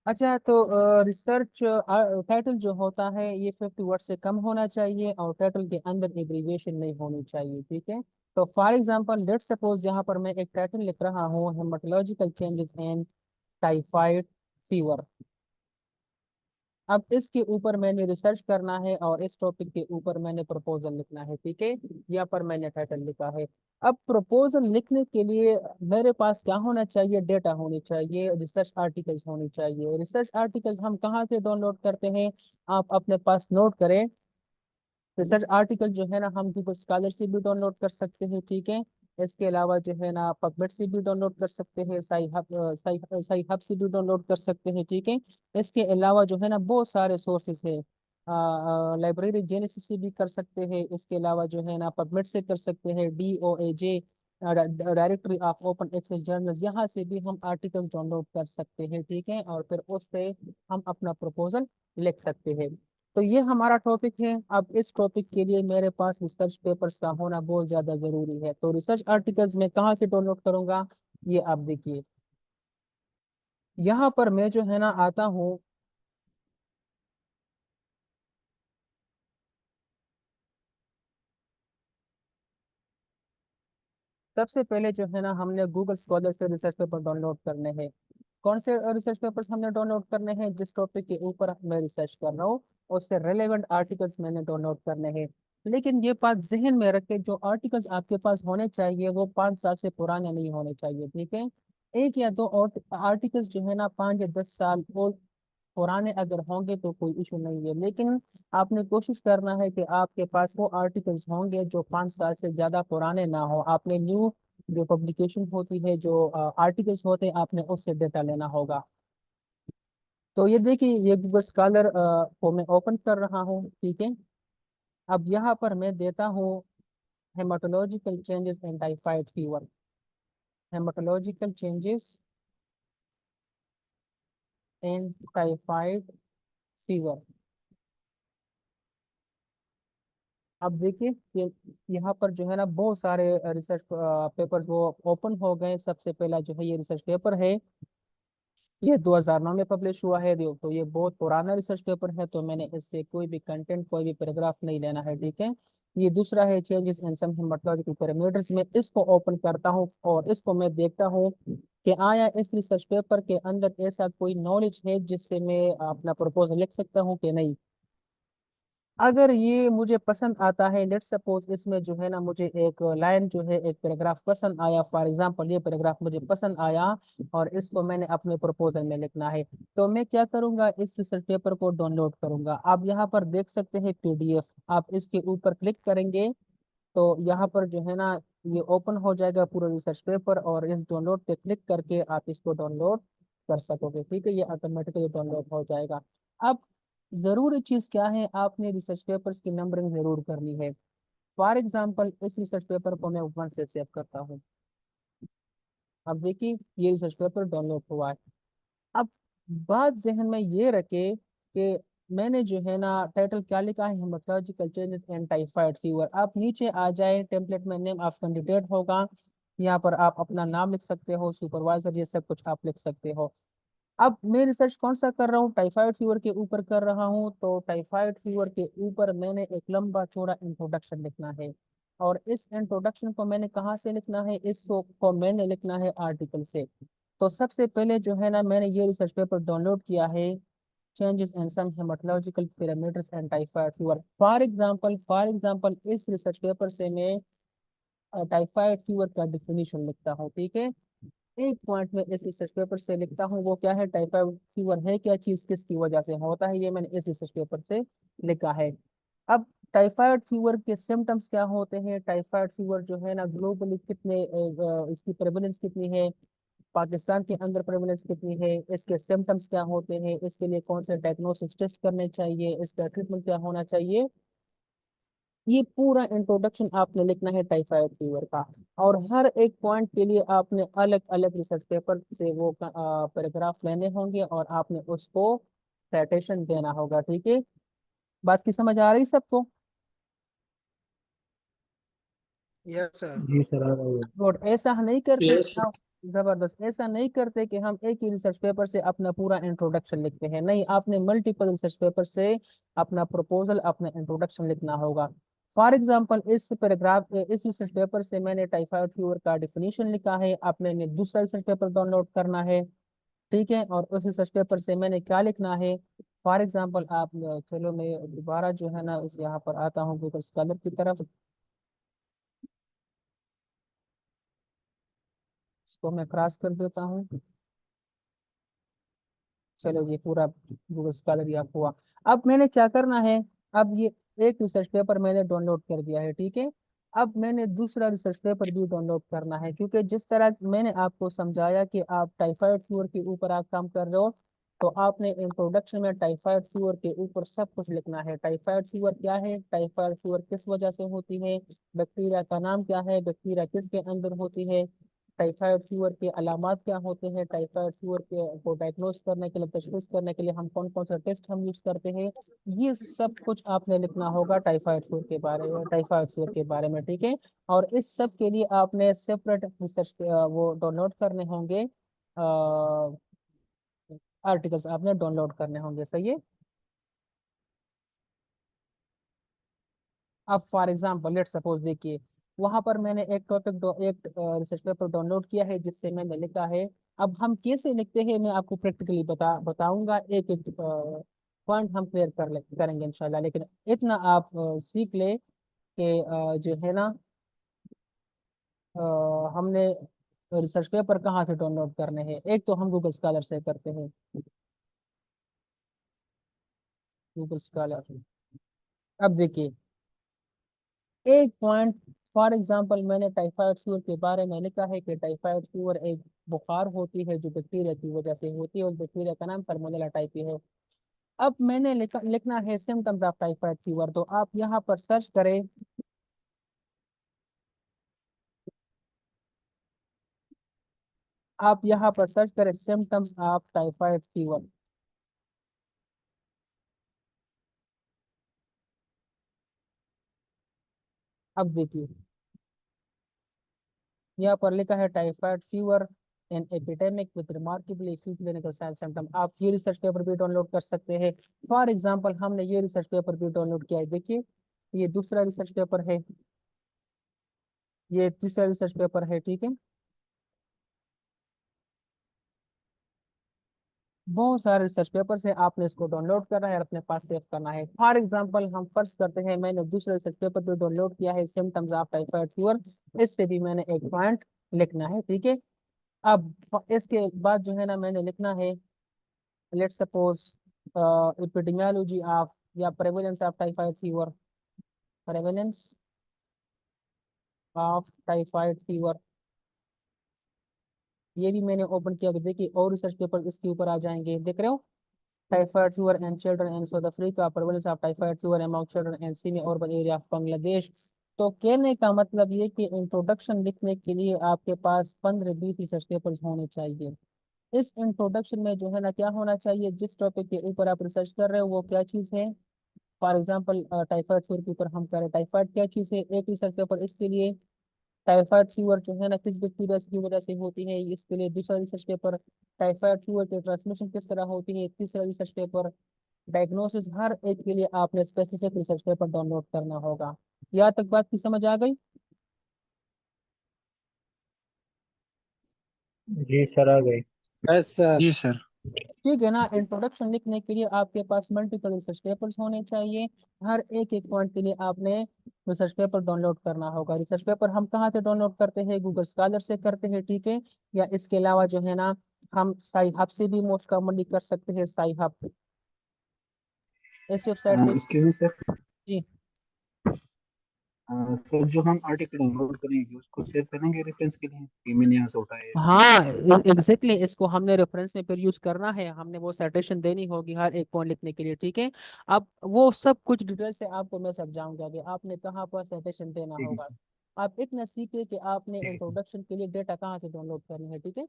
अच्छा, तो research title जो होता है ये 50 वर्ड से कम होना चाहिए और टाइटल के अंदर एब्रीविएशन नहीं होनी चाहिए, ठीक है। तो फॉर एग्जांपल लेट सपोज यहाँ पर मैं एक टाइटल लिख रहा हूँ, haematological changes in typhoid fever. अब इसके ऊपर मैंने रिसर्च करना है और इस टॉपिक के ऊपर मैंने प्रपोजल लिखना है, ठीक है। यहाँ पर मैंने टाइटल लिखा है। अब प्रपोजल लिखने के लिए मेरे पास क्या होना चाहिए, डेटा होनी चाहिए, रिसर्च आर्टिकल्स होनी चाहिए। रिसर्च आर्टिकल्स हम कहाँ से डाउनलोड करते हैं, आप अपने पास नोट करें। रिसर्च आर्टिकल जो है ना हम गूगल स्कॉलर से भी डाउनलोड कर सकते हैं, ठीक है। इसके अलावा जो है ना पबमेड से भी डाउनलोड कर सकते हैं, साई हब से भी डाउनलोड कर सकते हैं, ठीक है। इसके अलावा जो है ना बहुत सारे सोर्सेस है, लाइब्रेरी जेनेसिस से भी कर सकते हैं। इसके अलावा जो है ना पबमेड से कर सकते हैं, DOAJ directory of open access journals, यहाँ से भी हम आर्टिकल डाउनलोड कर सकते हैं, ठीक है। और फिर उससे हम अपना प्रपोजल लिख सकते हैं। तो ये हमारा टॉपिक है। अब इस टॉपिक के लिए मेरे पास रिसर्च पेपर्स का होना बहुत ज्यादा जरूरी है। तो रिसर्च आर्टिकल्स मैं कहाँ से डाउनलोड करूंगा, ये आप देखिए। यहाँ पर मैं जो है ना आता हूँ। सबसे पहले जो है ना हमने गूगल स्कॉलर से रिसर्च पेपर डाउनलोड करने हैं। कौन से रिसर्च पेपर्स हमने डाउनलोड करने हैं, जिस टॉपिक के ऊपर मैं रिसर्च कर रहा हूँ उससे रेलेवेंट आर्टिकल्स मैंने डाउनलोड करने हैं। लेकिन ये बात जहन में रखे, जो आर्टिकल्स आपके पास होने चाहिए वो 5 साल से पुराने नहीं होने चाहिए, ठीक है। एक या दो और आर्टिकल्स जो है ना 5 या 10 साल और पुराने अगर होंगे तो कोई इशू नहीं है। लेकिन आपने कोशिश करना है कि आपके पास वो आर्टिकल्स होंगे जो 5 साल से ज्यादा पुराने ना हो। आपने न्यू जो पब्लिकेशन होती है, जो आर्टिकल्स होते हैं, आपने उससे डेटा लेना होगा। तो ये देखिए, ये गूगल स्कॉलर को मैं ओपन कर रहा हूँ, ठीक है। अब यहाँ पर मैं देता हूँ haematological changes in typhoid fever. Haematological changes in typhoid fever. अब देखिए कि यहाँ पर जो है ना बहुत सारे रिसर्च पेपर्स वो ओपन हो गए। सबसे पहला जो है ये रिसर्च पेपर है, ये 2009 में पब्लिश हुआ है। तो ये बहुत पुराना रिसर्च पेपर है, तो मैंने इससे कोई भी कंटेंट, कोई भी पैराग्राफ नहीं लेना है, ठीक है। ये दूसरा है changes in some haematological parameters. में इसको ओपन करता हूँ और इसको मैं देखता हूँ कि आया इस रिसर्च पेपर के अंदर ऐसा कोई नॉलेज है जिससे मैं अपना प्रपोजल लिख सकता हूँ कि नहीं। अगर ये मुझे पसंद आता है, लेट सपोज इसमें जो है ना मुझे एक लाइन जो है, एक पैराग्राफ पसंद आया, फॉर एग्जांपल ये पैराग्राफ मुझे पसंद आया और इसको मैंने अपने प्रपोजल में लिखना है, तो मैं क्या करूंगा, इस रिसर्च पेपर को डाउनलोड करूंगा। आप यहाँ पर देख सकते हैं PDF। आप इसके ऊपर क्लिक करेंगे तो यहाँ पर जो है ना ये ओपन हो जाएगा पूरा रिसर्च पेपर, और इस डाउनलोड पे क्लिक करके आप इसको डाउनलोड कर सकोगे, ठीक है। ये ऑटोमेटिकली डाउनलोड हो जाएगा। अब जरूरी चीज क्या है, आपने रिसर्च पेपर्स की नंबरिंग जरूर करनी है। फॉर एग्जाम्पल इस रिसर्च पेपर को मैं 1 से सेव करता हूँ। अब देखिए ये रिसर्च पेपर डाउनलोड हुआ है। अब बात जहन में ये रखे कि मैंने जो है ना टाइटल क्या लिखा है, haematological changes and typhoid fever. आप नीचे आ जाए, टेम्पलेट में नेम ऑफ कैंडिडेट होगा, यहाँ पर आप अपना नाम लिख सकते हो, सुपरवाइजर, ये सब कुछ आप लिख सकते हो। अब मैं रिसर्च कौन सा कर रहा हूँ, टाइफाइड फीवर के ऊपर कर रहा हूँ। तो टाइफाइड फीवर के ऊपर मैंने एक लंबा चौड़ा इंट्रोडक्शन लिखना है। और इस इंट्रोडक्शन को मैंने कहाँ से लिखना है, इसको मैंने लिखना है आर्टिकल से। तो सबसे पहले जो है ना मैंने ये रिसर्च पेपर डाउनलोड किया है, changes in some haematological parameters and typhoid fever. For example इस रिसर्च पेपर से मैं टाइफाइड फीवर का डिफिनीशन लिखता हूँ, ठीक है। एक पॉइंट में इस रिसर्च पेपर से लिखता हूँ, वो क्या है, टाइफाइड फीवर है क्या चीज, किसकी वजह से होता है, ये मैंने इस रिसर्च पेपर से लिखा है। अब टाइफाइड फीवर के सिम्टम्स क्या होते हैं, टाइफाइड फीवर जो है ना ग्लोबली कितने इसकी प्रेवलेंस कितनी है, पाकिस्तान के अंदर प्रेवलेंस कितनी है, इसके सिम्टम्स क्या होते हैं, इसके लिए कौन से डायग्नोसिस टेस्ट करने चाहिए, इसका ट्रीटमेंट क्या होना चाहिए, ये पूरा इंट्रोडक्शन आपने लिखना है टाइफाइड फीवर का। और हर एक पॉइंट के लिए आपने अलग अलग रिसर्च पेपर से वो पैराग्राफ लेने होंगे और आपने उसको साइटेशन देना होगा, ठीक है। बात की समझ आ रही सबको। Yes sir. और ऐसा नहीं करते यस। कि आप जबरदस्त। ऐसा नहीं करते कि हम एक ही रिसर्च पेपर से अपना पूरा इंट्रोडक्शन लिखते हैं, नहीं, आपने मल्टीपल रिसर्च पेपर से अपना प्रपोजल, अपना इंट्रोडक्शन लिखना होगा। फॉर एग्जांपल इस पैराग्राफ, इस रिसर्च पेपर से मैंने टाइफाइड फीवर का डिफिनीशन लिखा है, आपने ने दूसरा रिसर्च पेपर डाउनलोड करना है, ठीक है, और उस रिसर्च पेपर से मैंने क्या लिखना है। फॉर एग्जांपल आप चलो मैं दोबारा जो है ना इस यहाँ पर आता हूँ गूगल स्कॉलर की तरफ, इसको मैं क्रॉस कर देता हूँ। चलो ये पूरा गूगल स्कॉलर ही आप हुआ। अब मैंने क्या करना है, अब ये एक रिसर्च पेपर मैंने डाउनलोड कर दिया है, ठीक है। अब मैंने दूसरा रिसर्च पेपर भी डाउनलोड करना है, क्योंकि जिस तरह मैंने आपको समझाया कि आप टाइफाइड फीवर के ऊपर आप काम कर रहे हो, तो आपने इंट्रोडक्शन में टाइफाइड फीवर के ऊपर सब कुछ लिखना है। टाइफाइड फीवर क्या है, टाइफाइड फीवर किस वजह से होती है, बैक्टीरिया का नाम क्या है, बैक्टीरिया किसके अंदर होती है, टाइफाइड फीवर के अलामात क्या होते हैं, टाइफाइड फीवर के को डायग्नोस करने के लिए, तशखीस करने के लिए हम कौन कौन सा टेस्ट हम यूज करते हैं, ये सब कुछ आपने लिखना होगा टाइफाइड फीवर के बारे में, टाइफाइड फीवर के बारे में, ठीक है। और इस सब के लिए आपने सेपरेट रिसर्च वो डाउनलोड करने होंगे, आर्टिकल्स आपने डाउनलोड करने होंगे, सही है। अब फॉर एग्जांपल लेट सपोज देखिए, वहां पर मैंने एक एक रिसर्च पेपर डाउनलोड किया है जिससे मैंने लिखा है। अब हम कैसे लिखते हैं मैं आपको प्रैक्टिकली बताऊंगा, एक एक पॉइंट हम क्लियर करेंगे इंशाल्लाह, लेकिन इतना आप सीख ले कि जो है ना हमने रिसर्च पेपर कहाँ से डाउनलोड करने हैं। एक तो हम गूगल स्कॉलर से करते हैं, गूगल स्कॉलर। अब देखिए एक पॉइंट, फॉर एग्जांपल मैंने टाइफाइड फीवर के बारे में लिखा है कि टाइफाइड फीवर एक बुखार होती है जो बैक्टीरिया की वजह से होती है, और बैक्टीरिया का नाम सल्मोनेला टाइफी है। अब मैंने लिखना है सिम्टम्स ऑफ टाइफाइड फीवर, तो आप यहाँ पर सर्च करें, आप यहाँ पर सर्च करें सिम्टम्स ऑफ टाइफाइड फीवर। अब देखिए यहाँ पर लिखा है typhoid fever an epidemic with remarkably few clinical sign symptom. आप ये रिसर्च पेपर भी डाउनलोड कर सकते हैं। फॉर एग्जांपल हमने ये रिसर्च पेपर भी डाउनलोड किया है, देखिए ये दूसरा रिसर्च पेपर है, ये तीसरा रिसर्च पेपर है, ठीक है। बहुत सारे रिसर्च पेपर से आपने इसको डाउनलोड करना है और अपने पास सेव करना है। फॉर एग्जांपल हम फर्ज करते हैं मैंने दूसरा रिसर्च पेपर भी डाउनलोड किया है, सिम्टम्स ऑफ टाइफाइड फीवर, इससे भी मैंने एक पॉइंट लिखना है, ठीक है। अब इसके बाद जो है ना मैंने लिखना है, लेट सपोज एपिडेमियोलॉजी ऑफ या prevalence of typhoid fever, prevalence of typhoid fever, ये भी मैंने ओपन किया, देखिए और रिसर्च पेपर इसके ऊपर आ जाएंगे, देख रहे हो। Typhoid fever and children in south Africa, prevalence of typhoid fever among children and semi urban area of Bangladesh. तो कहने का मतलब ये कि इंट्रोडक्शन लिखने के लिए आपके पास 15-20 रिसर्च पेपर्स होने चाहिए। इस इंट्रोडक्शन में जो है ना क्या होना चाहिए, जिस टॉपिक के ऊपर आप रिसर्च कर रहे हो वो क्या चीज़ है। फॉर एग्जांपल टाइफाइड फीवर के ऊपर हम करें, टाइफाइड क्या चीज़ है, एक रिसर्च पेपर इसके लिए। टाइफाइड फीवर जो है ना किस बैक्टीरिया की वजह से होती है, इसके लिए दूसरा रिसर्च पेपर। टाइफाइड फीवर की ट्रांसमिशन किस तरह होती है, तीसरा रिसर्च पेपर। डायग्नोसिस, हर एक के लिए आपने स्पेसिफिक रिसर्च पेपर डाउनलोड करना होगा। यहाँ तक बात की समझ आ गई। जी सर आ गए। Yes sir. जी सर। ठीक है ना, इंट्रोडक्शन लिखने के लिए आपके पास मल्टीपल रिसर्च पेपर्स होने चाहिए। हर एक एक पॉइंट के लिए आपने रिसर्च पेपर डाउनलोड करना होगा। रिसर्च पेपर हम कहाँ से डाउनलोड करते हैं, गूगल स्कॉलर से करते हैं, ठीक है। या इसके अलावा जो है ना हम साई हब से भी मोस्ट कॉमनली कर सकते हैं, साई हब, इस वेबसाइट से। Excuse me sir. जी सर जो हम आर्टिकल डाउनलोड करेंगे उसको शेयर करेंगे रेफरेंस के लिए कि मैंने यहाँ से उठाया है। हाँ, एग्जैक्टली इसको हमने रेफरेंस में फिर यूज करना है, हमने वो साइटेशन देनी होगी हर एक पॉइंट लिखने के लिए, ठीक है। अब वो सब कुछ डिटेल से आपको मैं समझाऊंगा कि आपने कहाँ पर साइटेशन देना ठीक है होगा। आप इतना सीखे कि आपने इंट्रोडक्शन के लिए डेटा कहाँ से डाउनलोड करनी है, ठीक है।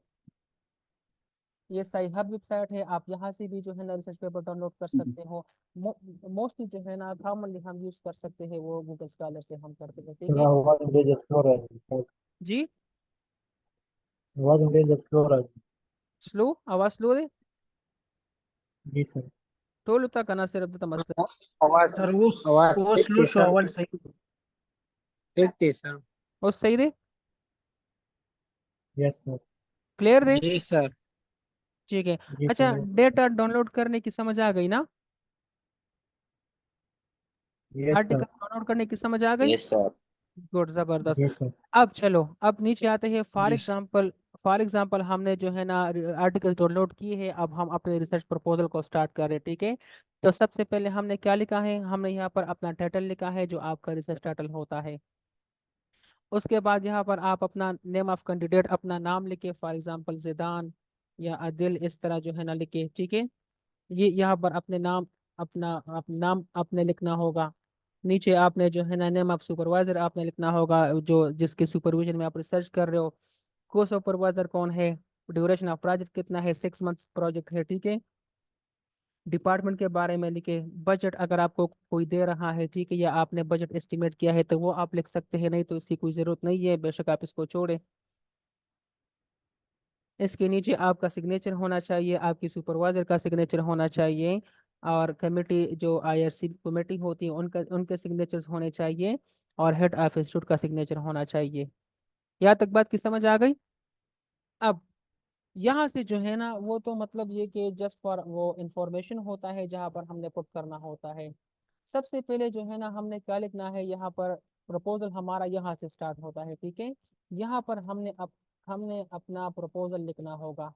ये साई हब वेबसाइट है, आप यहाँ से भी जो है ना रिसर्च पेपर डाउनलोड कर ठीक है। सकते हो। मोस्टली जो है ना कॉमनली हम यूज कर सकते हैं वो गूगल स्कॉलर से हम करते हैं, ठीक है। हुआ पेज एक्सप्लोर है। जी आवाज मेरी जब स्लो रहा। स्लो, आवाज स्लो है। जी सर। टोल उता करना सिर्फ तो मस्त। आवाज सर वो आवाज वो ठीक स्लो थी शो सर, आवाज सही। ठीक थी सर। और सही दे, यस सर। क्लियर दे। जी सर। ठीक है। जी अच्छा, सर। डेटा डाउनलोड करने की समझ आ गई ना? Yes article sir. डाउनलोड करने की समझ आ गई। Yes sir. गुड, जबरदस्त। Yes sir. अब चलो, अब नीचे आते हैं। फॉर जी सर। एग्जांपल, फॉर एग्जांपल हमने जो है ना आर्टिकल डाउनलोड किए हैं। अब हम अपने रिसर्च प्रपोजल को स्टार्ट कर रहे हैं, ठीक है। तो सबसे पहले हमने क्या लिखा है, हमने यहाँ पर अपना टाइटल लिखा है जो आपका रिसर्च टाइटल होता है। उसके बाद यहाँ पर आप अपना नेम ऑफ कैंडिडेट, अपना नाम लिखे, फॉर एग्जांपल जिदान या आदिल, इस तरह जो है ना लिखे, ठीक है। ये यहाँ पर अपने नाम, नाम आपने लिखना होगा। नीचे आपने जो है ना नेम ऑफ सुपरवाइजर आपने लिखना होगा, जो जिसके सुपरविजन में आप रिसर्च कर रहे हो। को सुपरवाइजर कौन है, ड्यूरेशन ऑफ प्रोजेक्ट कितना है, 6 मंथ्स प्रोजेक्ट है, ठीक है। डिपार्टमेंट के बारे में लिखे। बजट अगर आपको कोई दे रहा है, ठीक है, या आपने बजट एस्टिमेट किया है तो वो आप लिख सकते हैं, नहीं तो इसकी कोई ज़रूरत नहीं है, बेशक आप इसको छोड़ें। इसके नीचे आपका सिग्नेचर होना चाहिए, आपकी सुपरवाइजर का सिग्नेचर होना चाहिए, और कमेटी जो आईआरसी कमेटी होती है उनका, उनके सिग्नेचर्स होने चाहिए, और हेड ऑफ इंस्टीट्यूट का सिग्नेचर होना चाहिए। यहाँ तक बात की समझ आ गई? अब यहाँ से जो है ना वो तो मतलब ये कि जस्ट फॉर वो इंफॉर्मेशन होता है जहाँ पर हमने पुट करना होता है। सबसे पहले जो है ना हमने क्या लिखना है यहाँ पर, प्रपोजल हमारा यहाँ से स्टार्ट होता है, ठीक है। यहाँ पर हमने अपना प्रपोजल लिखना होगा।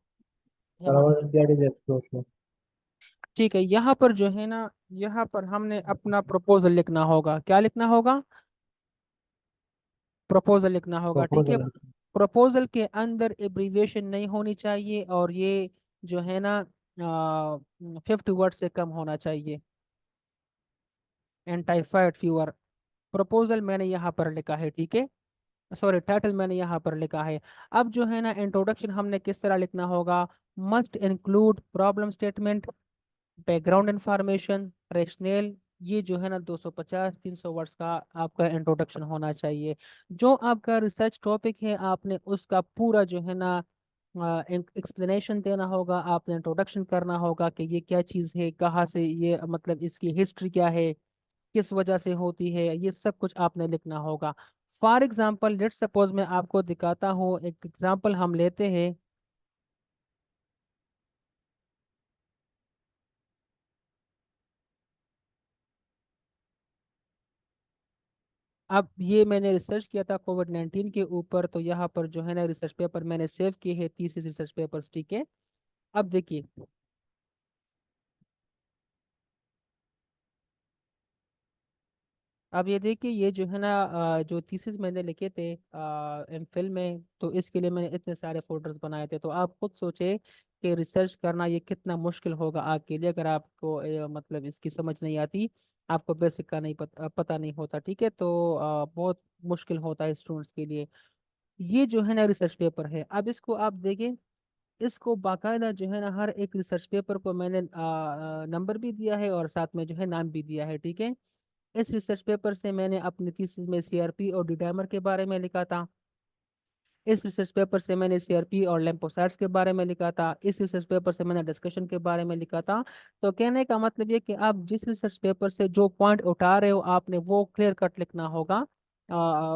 सर आवाज क्या जब स्लो शो। ठीक है, यहाँ पर जो है ना, यहाँ पर हमने अपना प्रपोजल लिखना होगा। क्या लिखना होगा? प्रपोजल लिखना होगा, ठीक है। प्रपोजल। प्रपोजल के अंदर एब्रीविएशन नहीं होनी चाहिए, और ये जो है ना 50 वर्ड से कम होना चाहिए। And typhoid fever. प्रपोजल मैंने यहाँ पर लिखा है, ठीक है। सॉरी, टाइटल मैंने यहाँ पर लिखा है। अब जो है ना इंट्रोडक्शन हमने किस तरह लिखना होगा, must include problem statement, background information, rational. ये जो है ना 250-300 वर्ड्स का आपका इंट्रोडक्शन होना चाहिए। जो आपका रिसर्च टॉपिक है आपने उसका पूरा जो है ना एक्सप्लेनेशन देना होगा, आपने इंट्रोडक्शन करना होगा कि ये क्या चीज़ है, कहाँ से ये, मतलब इसकी हिस्ट्री क्या है, किस वजह से होती है, ये सब कुछ आपने लिखना होगा। फॉर एग्जाम्पल लेट सपोज मैं आपको दिखाता हूँ, एक एग्जाम्पल हम लेते हैं। अब ये मैंने रिसर्च किया था कोविड-19 के ऊपर, तो यहाँ पर जो है ना रिसर्च पेपर मैंने सेव किए हैं, 30 रिसर्च पेपर्स, ठीक है। अब देखिए, अब ये देखिए, ये जो है ना जो थीसिस मैंने लिखे थे एमफिल में, तो इसके लिए मैंने इतने सारे फोल्डर्स बनाए थे। तो आप खुद सोचे कि रिसर्च करना ये कितना मुश्किल होगा आपके लिए, अगर आपको मतलब इसकी समझ नहीं आती, आपको बेसिक का नहीं पता नहीं होता, ठीक है। तो बहुत मुश्किल होता है स्टूडेंट्स के लिए। ये जो है ना रिसर्च पेपर है, अब इसको आप देखें, इसको बाकायदा जो है ना हर एक रिसर्च पेपर को मैंने नंबर भी दिया है, और साथ में जो है नाम भी दिया है, ठीक है। इस रिसर्च पेपर से मैंने अपनी थीसिस में सीआरपी और डिडामर के बारे में लिखा था। इस रिसर्च पेपर से मैंने सीआरपी और लिम्फोसाइट्स के बारे में लिखा था। इस रिसर्च पेपर से मैंने डिस्कशन के बारे में लिखा था। तो कहने का मतलब ये कि आप जिस रिसर्च पेपर से जो पॉइंट उठा रहे हो आपने वो क्लियर कट लिखना होगा।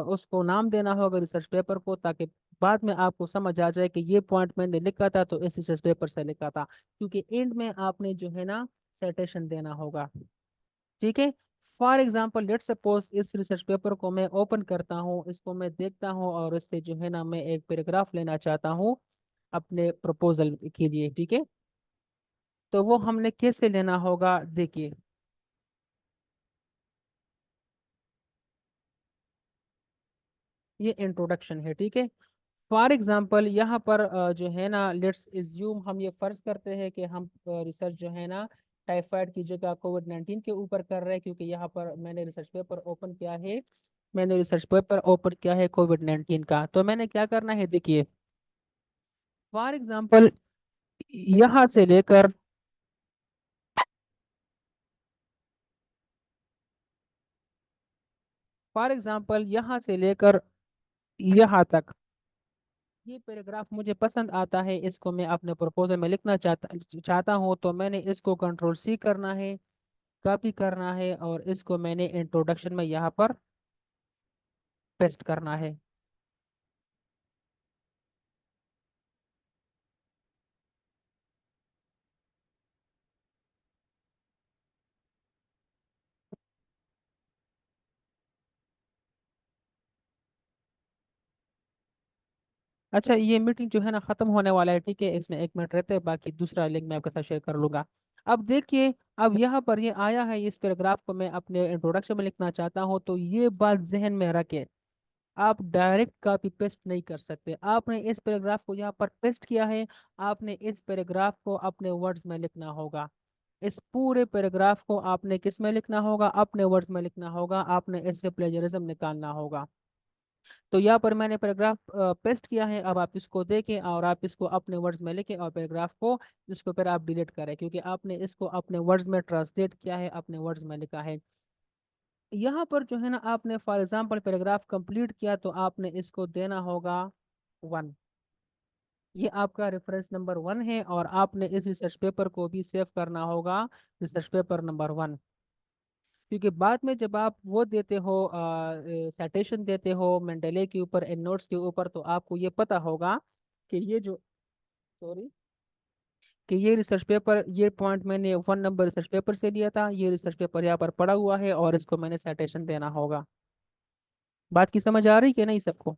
उसको नाम देना होगा रिसर्च पेपर को, ताकि बाद में आपको समझ आ जाए कि ये पॉइंट मैंने लिखा था तो इस रिसर्च पेपर से लिखा था, क्योंकि एंड में आपने जो है ना साइटेशन देना होगा, ठीक है। फॉर एग्जाम्पल लेट सपोज इस रिसर्च पेपर को मैं ओपन करता हूँ, इसको मैं देखता हूँ, और इससे जो है ना मैं एक पैराग्राफ लेना चाहता हूँ अपने प्रपोजल के लिए, ठीक है। तो वो हमने कैसे लेना होगा, देखिए। ये इंट्रोडक्शन है, ठीक है। फॉर एग्जाम्पल यहाँ पर जो है ना लेट्स एज्यूम, हम ये फर्ज करते हैं कि हम रिसर्च जो है ना टाइफाइड की जगह कोविड-19 के ऊपर कर रहे हैं, क्योंकि यहाँ पर मैंने रिसर्च पेपर ओपन किया है, मैंने रिसर्च पेपर ओपन किया है कोविड-19 का। तो मैंने क्या करना है, देखिए। फॉर एग्जाम्पल यहाँ से लेकर, फॉर एग्जाम्पल यहाँ से लेकर यहाँ तक, ये पैराग्राफ मुझे पसंद आता है, इसको मैं अपने प्रपोजल में लिखना चाहता हूँ, तो मैंने इसको कंट्रोल सी करना है, कॉपी करना है, और इसको मैंने इंट्रोडक्शन में यहाँ पर पेस्ट करना है। अच्छा, ये मीटिंग जो है ना खत्म होने वाला है, ठीक है, इसमें 1 मिनट रहते हैं, बाकी दूसरा लिंक मैं आपके साथ शेयर कर लूंगा। अब देखिए, अब यहाँ पर ये आया है, इस पैराग्राफ को मैं अपने इंट्रोडक्शन में लिखना चाहता हूँ, तो ये बात जहन में रखे, आप डायरेक्ट कॉपी पेस्ट नहीं कर सकते। आपने इस पैराग्राफ को यहाँ पर पेस्ट किया है, आपने इस पैराग्राफ को अपने वर्ड्स में लिखना होगा। इस पूरे पैराग्राफ को आपने किस में लिखना होगा? अपने वर्ड्स में लिखना होगा, आपने इससे प्लेजरिज्म निकालना होगा। तो यहाँ पर मैंने पैराग्राफ पेस्ट किया है, अब आप इसको देखें और आप इसको अपने वर्ड्स में लिखें, और पैराग्राफ को इसको फिर आप डिलीट करें, क्योंकि आपने इसको अपने वर्ड्स में ट्रांसलेट किया है, अपने वर्ड्स में लिखा है। यहाँ पर जो है ना, आपने फॉर एग्जाम्पल पैराग्राफ कंप्लीट किया, तो आपने इसको देना होगा 1। ये आपका रेफरेंस नंबर 1 है, और आपने इस रिसर्च पेपर को भी सेव करना होगा रिसर्च पेपर नंबर 1। क्योंकि बाद में जब आप वो देते हो, साइटेशन देते हो मेंडेले के ऊपर, एंड नोट्स के ऊपर, तो आपको ये पता होगा कि ये जो, सॉरी, कि ये रिसर्च पेपर, ये पॉइंट मैंने 1 नंबर रिसर्च पेपर से लिया था, ये रिसर्च पेपर यहाँ पर पड़ा हुआ है, और इसको मैंने साइटेशन देना होगा। बात की समझ आ रही कि नहीं सबको?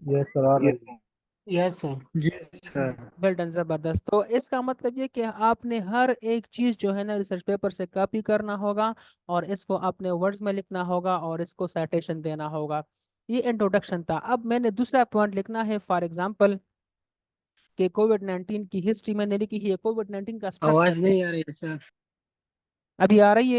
यस सर, आ रहा है। Yes sir. जी सर। वेल डन, जबरदस्त। तो इसका मतलब ये कि आपने हर एक चीज जो है ना रिसर्च पेपर से कॉपी करना होगा, और इसको अपने वर्ड्स में लिखना होगा, और इसको साइटेशन देना होगा। ये इंट्रोडक्शन था। अब मैंने दूसरा पॉइंट लिखना है, फॉर एग्जांपल कि कोविड-19 की हिस्ट्री मैंने लिखी है, कोविड-19 का आवाज स्ट्रक्चर। नहीं आ रही है सर। अभी आ रही है?